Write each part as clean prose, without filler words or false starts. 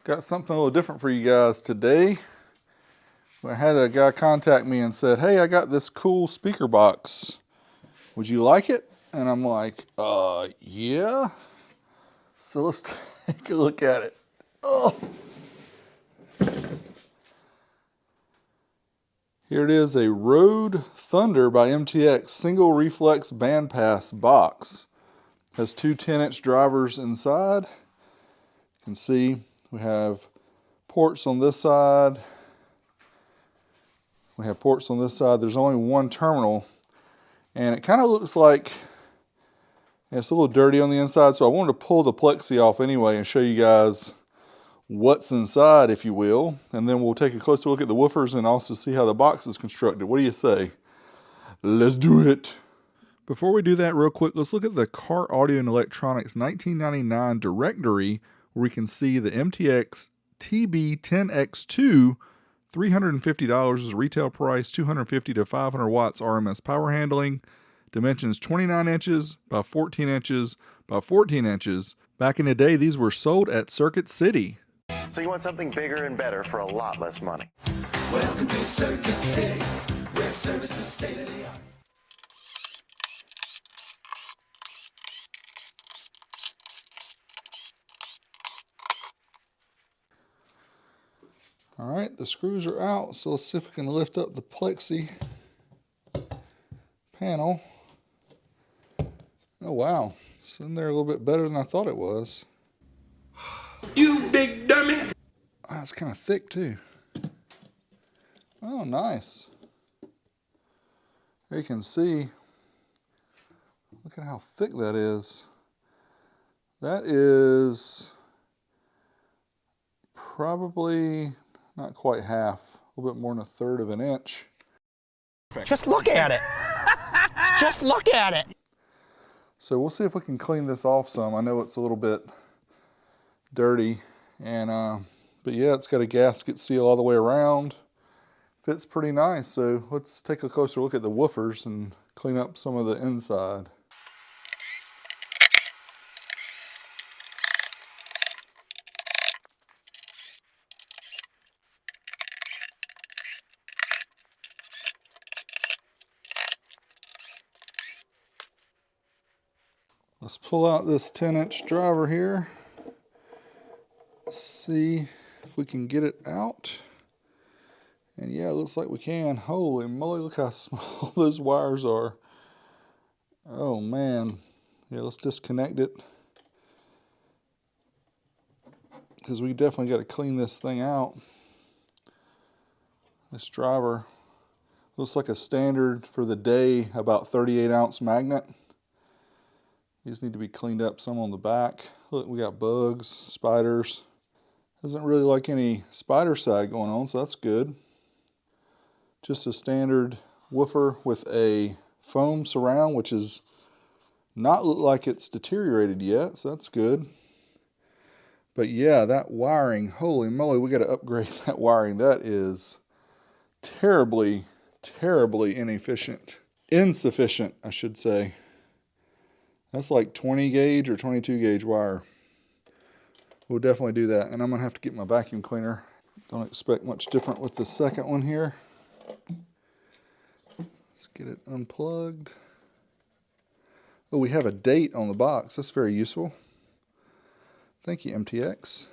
Got something a little different for you guys today. I had a guy contact me and said, hey, I got this cool speaker box. Would you like it? And I'm like, yeah. So let's take a look at it. Oh. Here it is, a Rode Thunder by MTX single reflex bandpass box. Has two 10-inch drivers inside. You can see we have ports on this side. We have ports on this side. There's only one terminal. And it kind of looks like it's a little dirty on the inside. So I wanted to pull the Plexi off anyway and show you guys what's inside, if you will. And then we'll take a closer look at the woofers and also see how the box is constructed. What do you say? Let's do it. Before we do that, real quick, let's look at the Car Audio and Electronics 1999 directory, where we can see the MTX TB10X2, $350 is retail price, 250 to 500 watts RMS power handling, dimensions 29 inches by 14 inches by 14 inches. Back in the day, these were sold at Circuit City. So you want something bigger and better for a lot less money. Welcome to Circuit City, where service is state of the art. All right, the screws are out, so let's see if we can lift up the Plexi panel. Oh wow, it's in there a little bit better than I thought it was. You big dummy! Ah, it's kind of thick too. Oh, nice. There you can see, look at how thick that is. That is probably not quite half, a little bit more than 1/3 of an inch. Just look at it. Just look at it. So we'll see if we can clean this off some. I know it's a little bit dirty, and but yeah, it's got a gasket seal all the way around. Fits pretty nice. So let's take a closer look at the woofers and clean up some of the inside. Let's pull out this 10-inch driver here. See if we can get it out. And yeah, it looks like we can. Holy moly, look how small those wires are. Oh man. Yeah, let's disconnect it, because we definitely got to clean this thing out. This driver looks like a standard for the day, about 38-ounce magnet. These need to be cleaned up some on the back. Look, we got bugs, spiders. Doesn't really like any spider side going on, so that's good. Just a standard woofer with a foam surround, which is not look like it's deteriorated yet, so that's good. But yeah, that wiring, holy moly, we got to upgrade that wiring. That is terribly, terribly inefficient. Insufficient, I should say. That's like 20 gauge or 22 gauge wire. We'll definitely do that. And I'm gonna have to get my vacuum cleaner. Don't expect much different with the second one here. Let's get it unplugged. Oh, we have a date on the box. That's very useful. Thank you, MTX.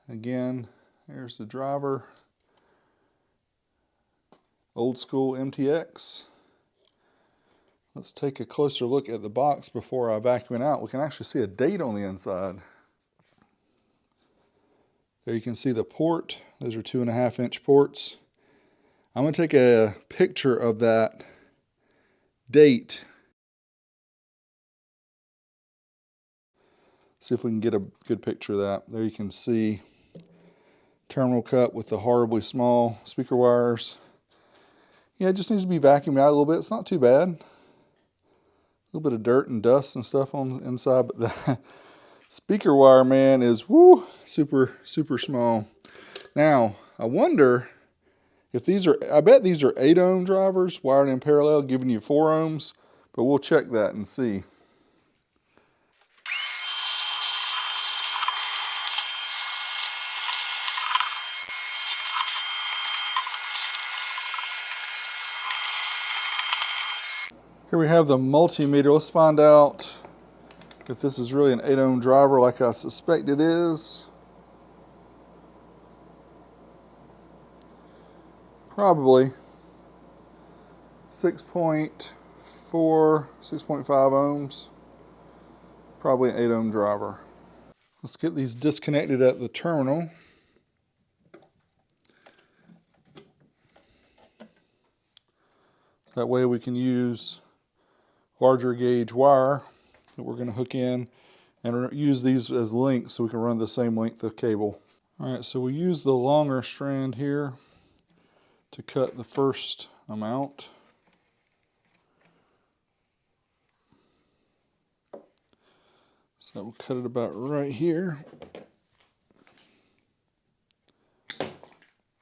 Again, there's the driver. Old school MTX. Let's take a closer look at the box before I vacuum it out. We can actually see a date on the inside. There you can see the port. Those are 2.5-inch ports. I'm going to take a picture of that date. See if we can get a good picture of that. There you can see terminal cut with the horribly small speaker wires. Yeah, it just needs to be vacuumed out a little bit. It's not too bad. A little bit of dirt and dust and stuff on the inside, but the speaker wire, man, is woo, super, super small. Now, I wonder if these are, I bet these are 8 ohm drivers wired in parallel, giving you 4 ohms, but we'll check that and see. Here we have the multimeter. Let's find out if this is really an 8 ohm driver like I suspect it is. Probably 6.4, 6.5 ohms. Probably an 8 ohm driver. Let's get these disconnected at the terminal. That way we can use larger gauge wire that we're going to hook in and use these as links so we can run the same length of cable. Alright, so we use the longer strand here to cut the first amount. So we'll cut it about right here.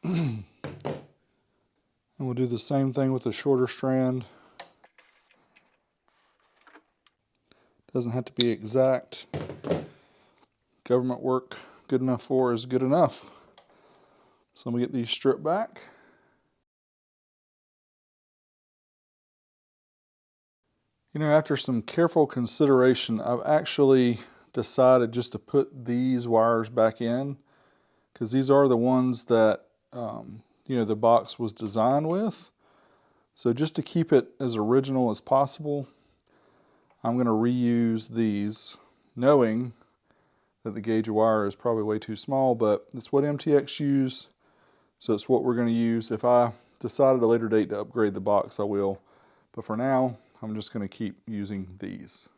And we'll do the same thing with the shorter strand. Doesn't have to be exact. Government work good enough for is good enough. So let me get these stripped back. You know, after some careful consideration, I've actually decided just to put these wires back in because these are the ones that you know, the box was designed with. So just to keep it as original as possible, I'm going to reuse these, knowing that the gauge of wire is probably way too small, but it's what MTX use, so it's what we're going to use. If I decide at a later date to upgrade the box, I will. But for now, I'm just going to keep using these.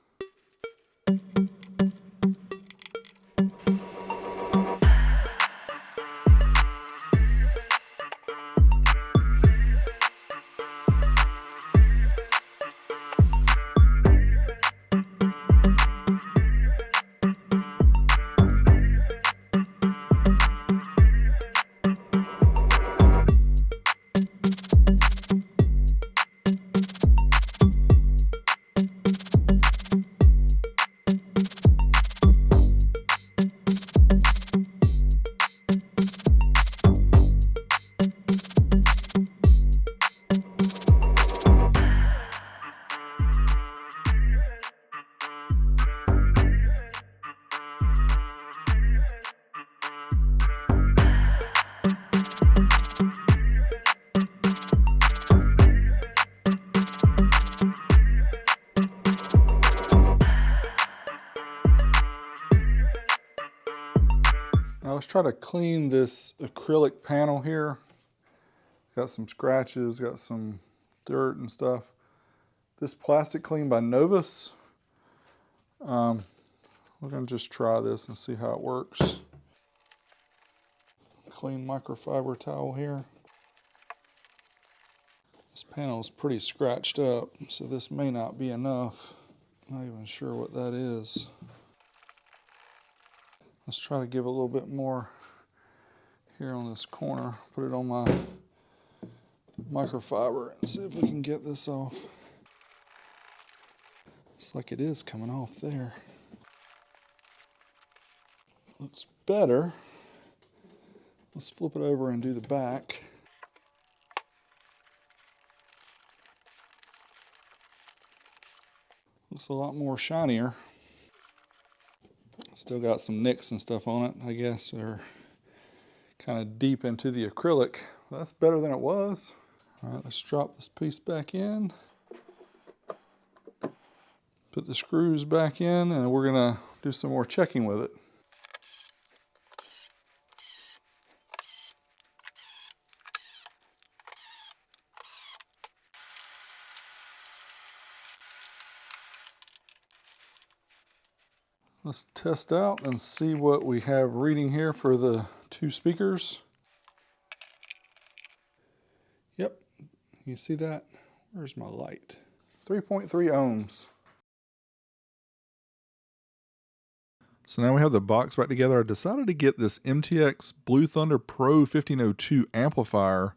Now let's try to clean this acrylic panel here. Got some scratches, got some dirt and stuff. This plastic clean by Novus. We're going to just try this and see how it works. Clean microfiber towel here. This panel is pretty scratched up, so this may not be enough. Not even sure what that is. Let's try to give a little bit more here on this corner. Put it on my microfiber and see if we can get this off. Looks like it is coming off there. Looks better. Let's flip it over and do the back. Looks a lot more shinier. Still got some nicks and stuff on it, I guess. They're kind of deep into the acrylic. That's better than it was. All right, let's drop this piece back in. Put the screws back in, and we're gonna do some more checking with it. Let's test out and see what we have reading here for the two speakers. Yep, you see that? Where's my light? 3.3 ohms. So now we have the box back together. I decided to get this MTX Blue Thunder Pro 1502 amplifier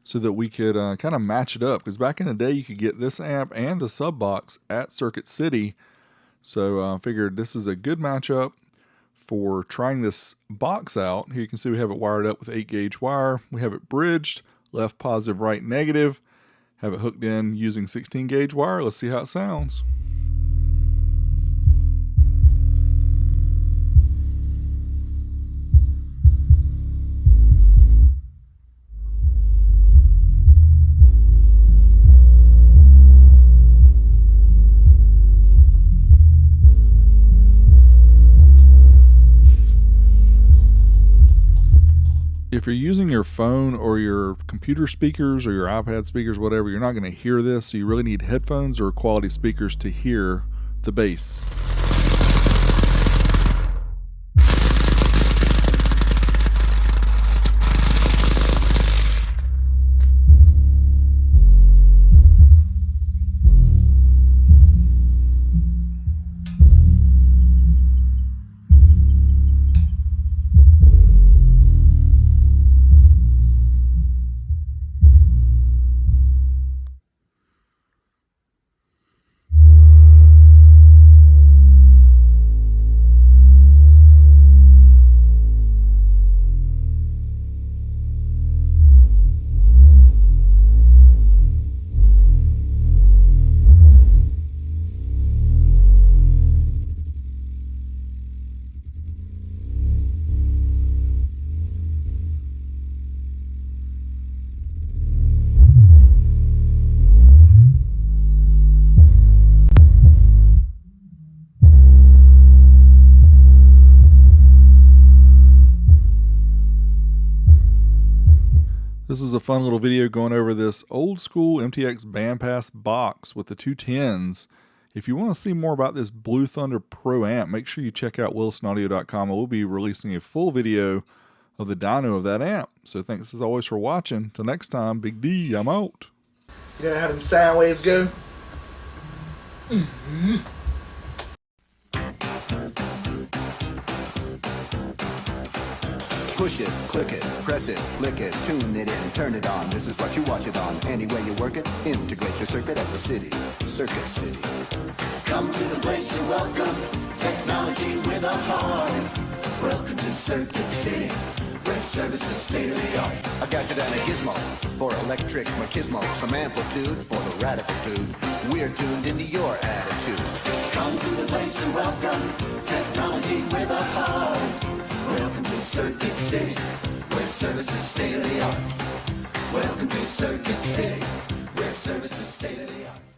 so that we could kind of match it up. Because back in the day, you could get this amp and the sub box at Circuit City. So I figured this is a good matchup for trying this box out. Here you can see we have it wired up with 8 gauge wire. We have it bridged, left positive, right negative. Have it hooked in using 16 gauge wire. Let's see how it sounds. If you're using your phone or your computer speakers or your iPad speakers, whatever, you're not going to hear this, so you really need headphones or quality speakers to hear the bass. This is a fun little video going over this old school MTX Bandpass box with the 210s. If you want to see more about this Blue Thunder Pro amp, make sure you check out wilsonaudio.com. We'll be releasing a full video of the dyno of that amp. So thanks as always for watching. Till next time, Big D, I'm out. You know how them sound waves go? Push it, click it, press it, flick it, tune it in, turn it on. This is what you watch it on. Any way you work it, integrate your circuit at the city, Circuit City. Come to the place you're welcome. Technology with a heart. Welcome to Circuit City, where service is state of the art. A gadget and a gizmo for electric machismo. Some amplitude for the radical dude. We're tuned into your attitude. Come to the place you're welcome. Technology with a heart. Welcome to Circuit City, where service is state of the art. Welcome to Circuit City, where service is state of the art.